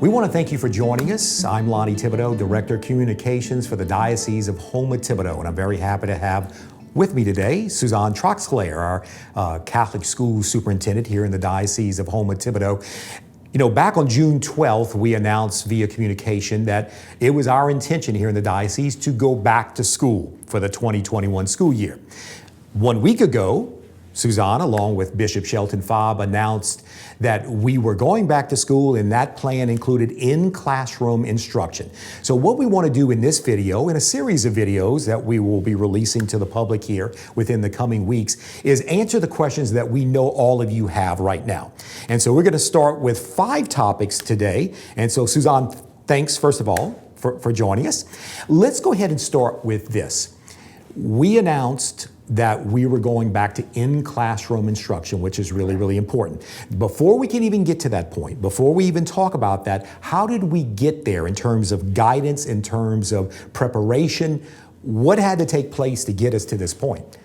We want to thank you for joining us. I'm Houma-Thibodaux, Director of Communications for the Diocese of Houma-Thibodaux, and I'm very happy to have with me today Suzanne Troxclair, our Catholic School Superintendent here in the Diocese of Houma-Thibodaux. You know, back on June 12th, we announced via communication that it was our intention here in the diocese to go back to school for the 2021 school year. 1 week ago, Suzanne, along with Bishop Shelton Fabre, announced that we were going back to school, and that plan included in-classroom instruction. So what we want to do in this video, in a series of videos that we will be releasing to the public here within the coming weeks, is answer the questions that we know all of you have right now. And so we're going to start with 5 topics today. And so Suzanne, thanks first of all for joining us. Let's go ahead and start with this. We announced that we were going back to in-classroom instruction, which is really, really important. Before we can even get to that point, before we even talk about that, how did we get there in terms of guidance, in terms of preparation? What had to take place to get us to this point?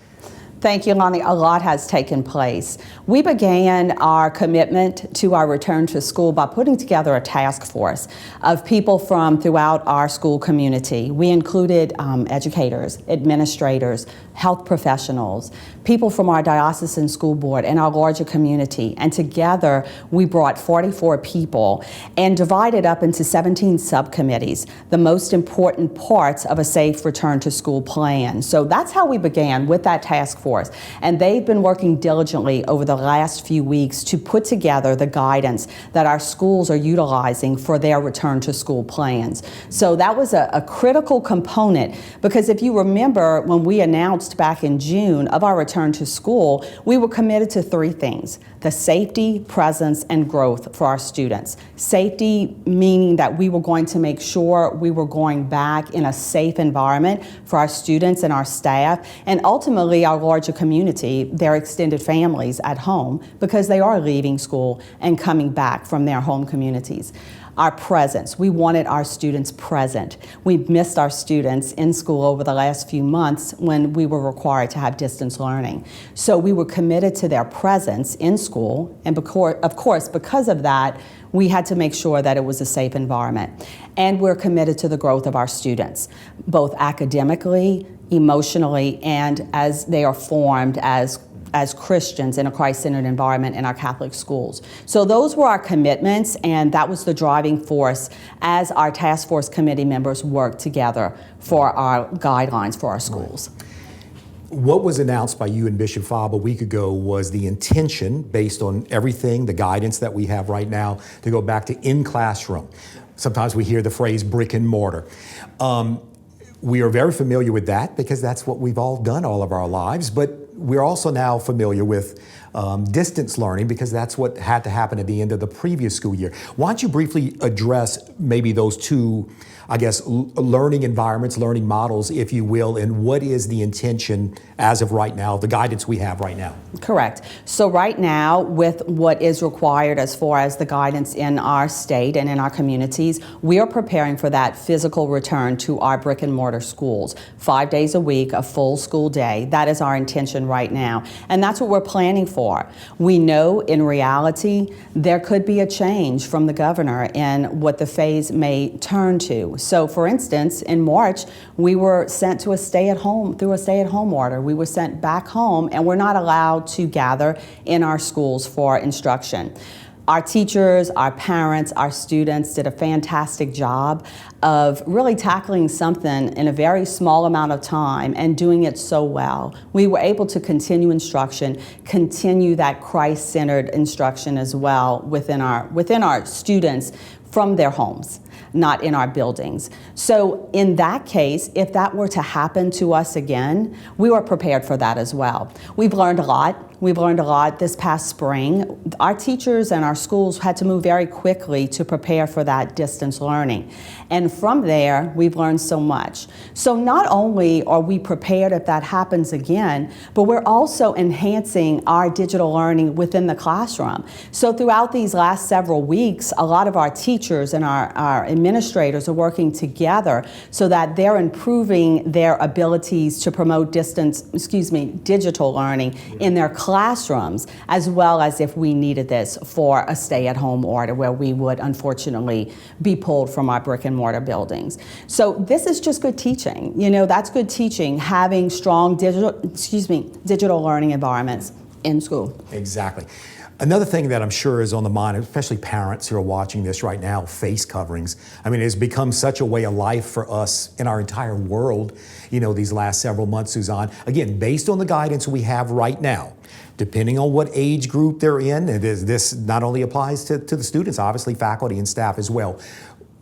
Thank you, Lonnie. A lot has taken place. We began our commitment to our return to school by putting together a task force of people from throughout our school community. We included educators, administrators, health professionals, people from our diocesan school board and our larger community. And together we brought 44 people and divided up into 17 subcommittees, the most important parts of a safe return to school plan. So that's how we began, with that task force. And they've been working diligently over the last few weeks to put together the guidance that our schools are utilizing for their return to school plans. So that was a critical component, because if you remember, when we announced back in June of our return to school, we were committed to 3 things: the safety, presence, and growth for our students. Safety meaning that we were going to make sure we were going back in a safe environment for our students and our staff, and ultimately our larger community, their extended families at home, because they are leaving school and coming back from their home communities. Our presence. We wanted our students present. We've missed our students in school over the last few months when we were required to have distance learning. So we were committed to their presence in school, and of course, because of that, we had to make sure that it was a safe environment. And we're committed to the growth of our students, both academically, emotionally, and as they are formed as Christians in a Christ-centered environment in our Catholic schools. So those were our commitments, and that was the driving force as our task force committee members worked together for our guidelines for our schools. What was announced by you and Bishop Fabre a week ago was the intention, based on everything, the guidance that we have right now, to go back to in-classroom. Sometimes we hear the phrase brick and mortar. We are very familiar with that because that's what we've all done all of our lives, but we're also now familiar with distance learning because that's what had to happen at the end of the previous school year. Why don't you briefly address maybe those 2, I guess, learning environments, learning models, if you will, and what is the intention as of right now, the guidance we have right now? Correct. So right now, with what is required as far as the guidance in our state and in our communities, we are preparing for that physical return to our brick and mortar schools. 5 days a week, a full school day. That is our intention right now. And that's what we're planning for. We know in reality, there could be a change from the governor in what the phase may turn to. So for instance, in March, we were sent to a stay-at-home order. We were sent back home, and we're not allowed to gather in our schools for instruction. Our teachers, our parents, our students did a fantastic job of really tackling something in a very small amount of time and doing it so well. We were able to continue instruction, continue that Christ-centered instruction as well within our students from their homes, not in our buildings. So in that case, if that were to happen to us again, we were prepared for that as well. We've learned a lot. We've learned a lot this past spring. Our teachers and our schools had to move very quickly to prepare for that distance learning. And from there, we've learned so much. So not only are we prepared if that happens again, but we're also enhancing our digital learning within the classroom. So throughout these last several weeks, a lot of our teachers and our administrators are working together so that they're improving their abilities to promote digital learning in their classrooms, as well as if we needed this for a stay-at-home order where we would unfortunately be pulled from our brick and mortar buildings. So this is just good teaching. You know, that's good teaching, having strong digital learning environments in school. Exactly. Another thing that I'm sure is on the mind, especially parents who are watching this right now, face coverings. I mean, it's become such a way of life for us in our entire world, you know, these last several months, Suzanne. Again, based on the guidance we have right now, depending on what age group they're in, this not only applies to the students, obviously faculty and staff as well.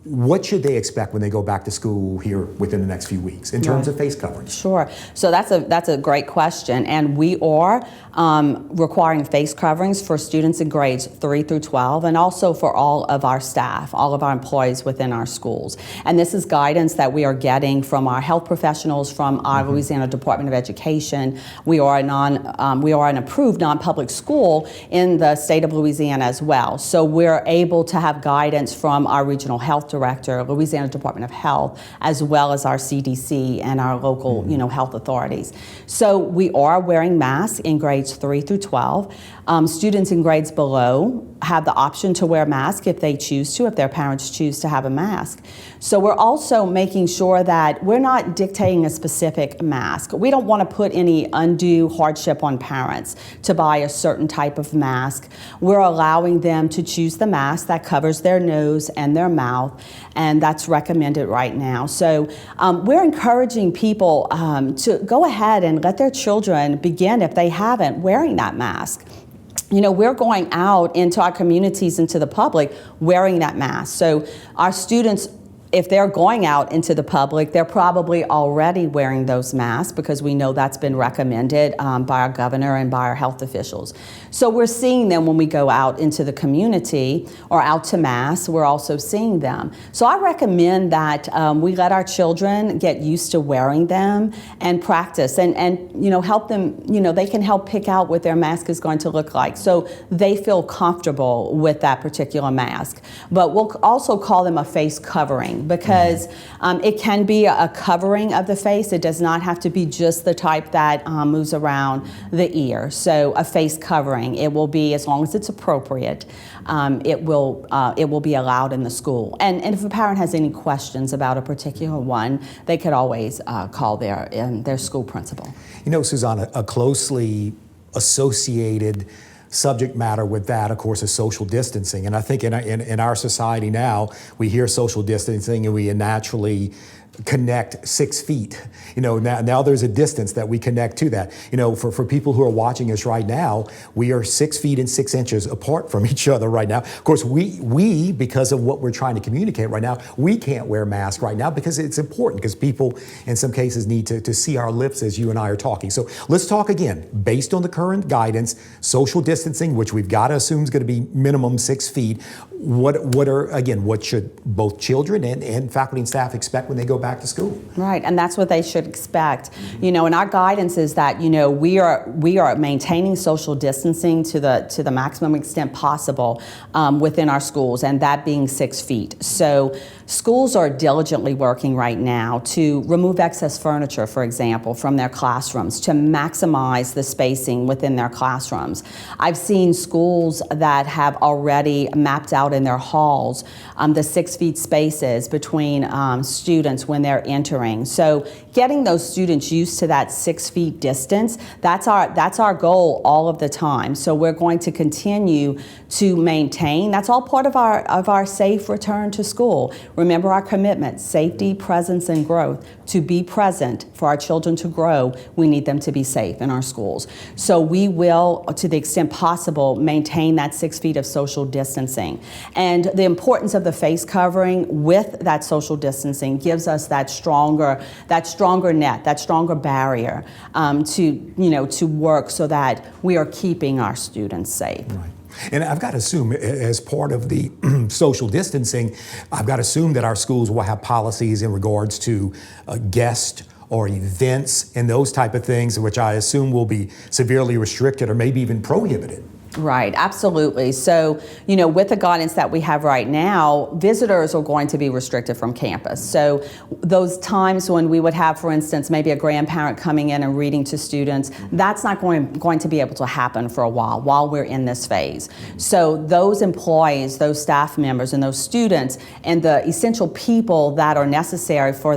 What should they expect when they go back to school here within the next few weeks in terms of face coverings? Sure. So that's a great question, and we are requiring face coverings for students in grades 3 through 12, and also for all of our staff, all of our employees within our schools. And this is guidance that we are getting from our health professionals, from our Louisiana Department of Education. We are an approved non-public school in the state of Louisiana as well. So we're able to have guidance from our regional health director, Louisiana Department of Health, as well as our CDC and our local, health authorities. So we are wearing masks in grades 3 through 12. Students in grades below have the option to wear masks if they choose to, if their parents choose to have a mask. So we're also making sure that we're not dictating a specific mask. We don't want to put any undue hardship on parents to buy a certain type of mask. We're allowing them to choose the mask that covers their nose and their mouth, and that's recommended right now. So we're encouraging people to go ahead and let their children begin, if they haven't, wearing that mask. You know, we're going out into our communities, into the public, wearing that mask. So our students, if they're going out into the public, they're probably already wearing those masks because we know that's been recommended by our governor and by our health officials. So we're seeing them when we go out into the community or out to mass, we're also seeing them. So I recommend that we let our children get used to wearing them and practice and help them, they can help pick out what their mask is going to look like so they feel comfortable with that particular mask. But we'll also call them a face covering, because it can be a covering of the face. It does not have to be just the type that moves around the ear. So a face covering, it will be, as long as it's appropriate, it will be allowed in the school. And if a parent has any questions about a particular one, they could always call their school principal. You know, Suzanne, a closely associated subject matter with that, of course, is social distancing. And I think in our society now, we hear social distancing and we naturally connect 6 feet. Now there's a distance that we connect to that. For people who are watching us right now, we are 6 feet and 6 inches apart from each other right now. Of course, we because of what we're trying to communicate right now, we can't wear masks right now because it's important, because people in some cases need to see our lips as you and I are talking. So let's talk again, based on the current guidance, social distancing, which we've got to assume is going to be minimum 6 feet. What should both children and faculty and staff expect when they go back to school? Right, and that's what they should expect. And our guidance is that we are maintaining social distancing to the maximum extent possible within our schools, and that being 6 feet. So schools are diligently working right now to remove excess furniture, for example, from their classrooms to maximize the spacing within their classrooms. I've seen schools that have already mapped out in their halls the 6 feet spaces between students when they're entering. So getting those students used to that 6 feet distance, that's our goal all of the time. So we're going to continue to maintain. That's all part of our safe return to school. Remember our commitment: safety, presence, and growth. To be present, for our children to grow, we need them to be safe in our schools. So we will, to the extent possible, maintain that 6 feet of social distancing. And the importance of the face covering with that social distancing gives us that stronger net, that stronger barrier to work so that we are keeping our students safe. Right. And I've got to assume, as part of the social distancing, I've got to assume that our schools will have policies in regards to guests or events and those type of things, which I assume will be severely restricted or maybe even prohibited. Right, absolutely. So, with the guidance that we have right now, visitors are going to be restricted from campus. So those times when we would have, for instance, maybe a grandparent coming in and reading to students, that's not going to be able to happen for a while we're in this phase. So those employees, those staff members, and those students, and the essential people that are necessary for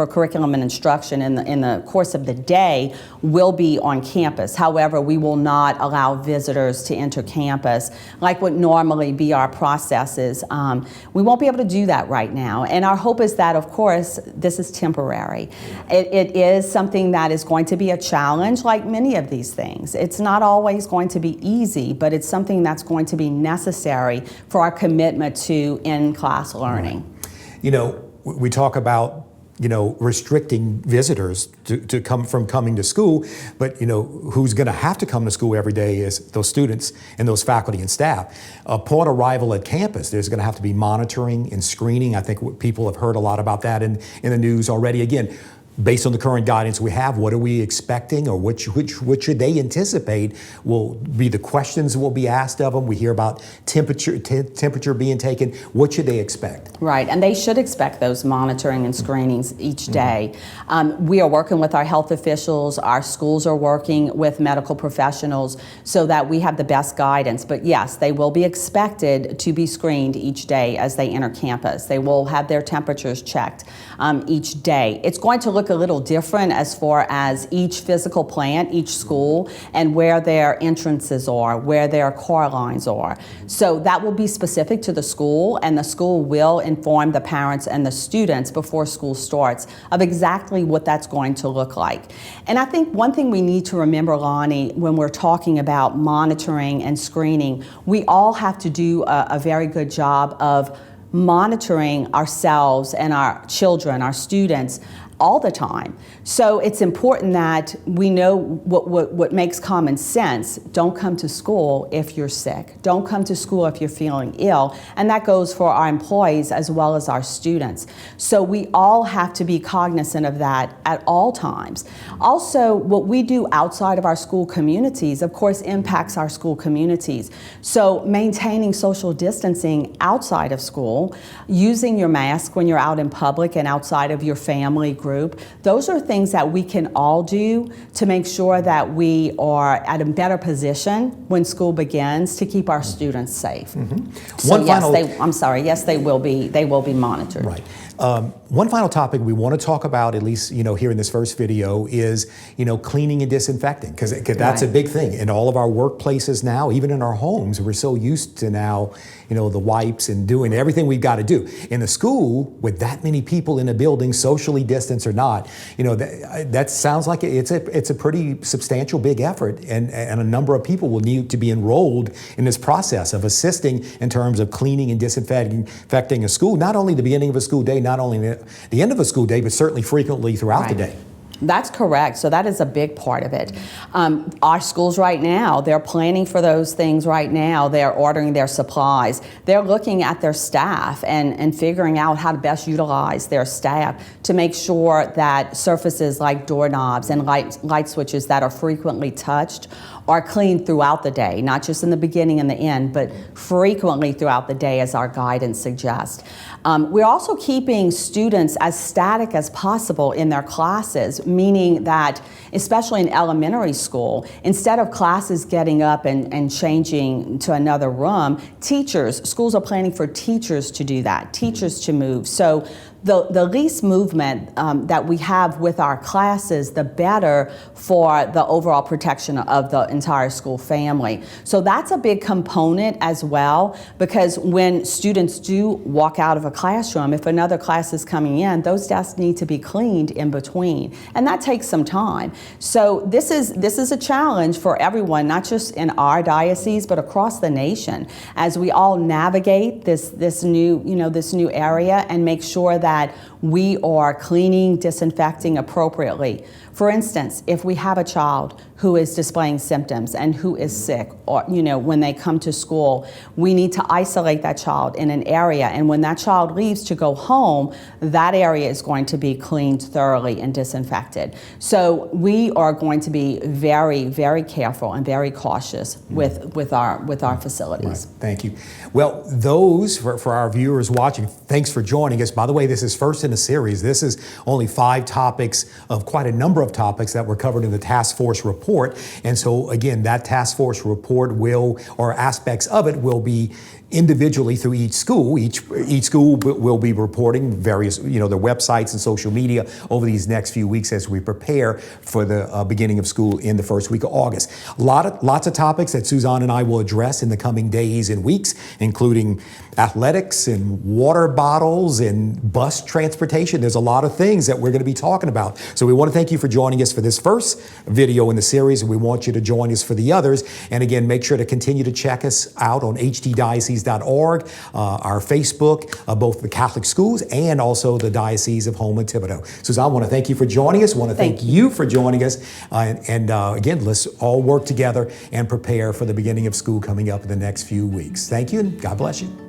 curriculum and instruction in the course of the day will be on campus. However, we will not allow visitors to enter campus like would normally be our processes. We won't be able to do that right now. And our hope is that, of course, this is temporary. It is something that is going to be a challenge, like many of these things. It's not always going to be easy, but it's something that's going to be necessary for our commitment to in-class learning. We talk about restricting visitors to come from coming to school, but who's going to have to come to school every day is those students and those faculty and staff. Upon arrival at campus, there's going to have to be monitoring and screening. I think people have heard a lot about that in the news already. Again, based on the current guidance we have, what are we expecting, or what should they anticipate will be the questions that will be asked of them? We hear about temperature being taken. What should they expect? Right, and they should expect those monitoring and screenings each day. We are working with our health officials. Our schools are working with medical professionals so that we have the best guidance. But yes, they will be expected to be screened each day as they enter campus. They will have their temperatures checked each day. It's going to look a little different as far as each physical plant, each school, and where their entrances are, where their car lines are. So that will be specific to the school, and the school will inform the parents and the students before school starts of exactly what that's going to look like. And I think one thing we need to remember, Lonnie, when we're talking about monitoring and screening, we all have to do a very good job of monitoring ourselves and our children, our students, all the time. So it's important that we know what makes common sense. Don't come to school if you're sick. Don't come to school if you're feeling ill. And that goes for our employees as well as our students. So we all have to be cognizant of that at all times. Also, what we do outside of our school communities, of course, impacts our school communities. So maintaining social distancing outside of school, using your mask when you're out in public and outside of your family group, those are things that we can all do to make sure that we are at a better position when school begins to keep our students safe. So yes, they will be monitored. Right. One final topic we want to talk about, at least here in this first video, is cleaning and disinfecting, because that's a big thing in all of our workplaces now. Even in our homes, we're so used to now the wipes and doing everything we've got to do. In the school, with that many people in a building, socially distanced or not, that sounds like it's a pretty substantial, big effort, and a number of people will need to be enrolled in this process of assisting in terms of cleaning and disinfecting a school, not only the beginning of a school day, not only the end of a school day, but certainly frequently throughout the day. That's correct. So that is a big part of it. Our schools right now, they're planning for those things right now. They're ordering their supplies. They're looking at their staff and figuring out how to best utilize their staff to make sure that surfaces like doorknobs and light switches that are frequently touched are cleaned throughout the day, not just in the beginning and the end, but frequently throughout the day, as our guidance suggests. We're also keeping students as static as possible in their classes, meaning that, especially in elementary school, instead of classes getting up and changing to another room, schools are planning for teachers to do that, teachers to move. So the least movement that we have with our classes, the better for the overall protection of the entire school family. So that's a big component as well, because when students do walk out of a classroom, if another class is coming in, those desks need to be cleaned in between, and that takes some time. So this is a challenge for everyone, not just in our diocese, but across the nation, as we all navigate this new area and make sure that we are cleaning, disinfecting appropriately For instance, if we have a child who is displaying symptoms and who is sick, or when they come to school, we need to isolate that child in an area, and when that child leaves to go home, that area is going to be cleaned thoroughly and disinfected. So we are going to be very, very careful and very cautious with our facilities. Right. Thank you. Well, those for our viewers watching, thanks for joining us. By the way, this is first in a series. This is only 5 topics of quite a number of topics that were covered in the task force report. And so again, that task force report or aspects of it will be individually through each school. Each school will be reporting various, their websites and social media over these next few weeks as we prepare for the beginning of school in the first week of August. Lots of topics that Suzanne and I will address in the coming days and weeks, including athletics and water bottles and bus transportation. There's a lot of things that we're going to be talking about. So we want to thank you for joining us for this first video in the series, and we want you to join us for the others. And again, make sure to continue to check us out on hddiocese.org, our Facebook, both the Catholic schools and also the Diocese of Houma-Thibodaux. Suzanne, I want to thank you for joining us. I want to thank you for joining us. Again, let's all work together and prepare for the beginning of school coming up in the next few weeks. Thank you, and God bless you.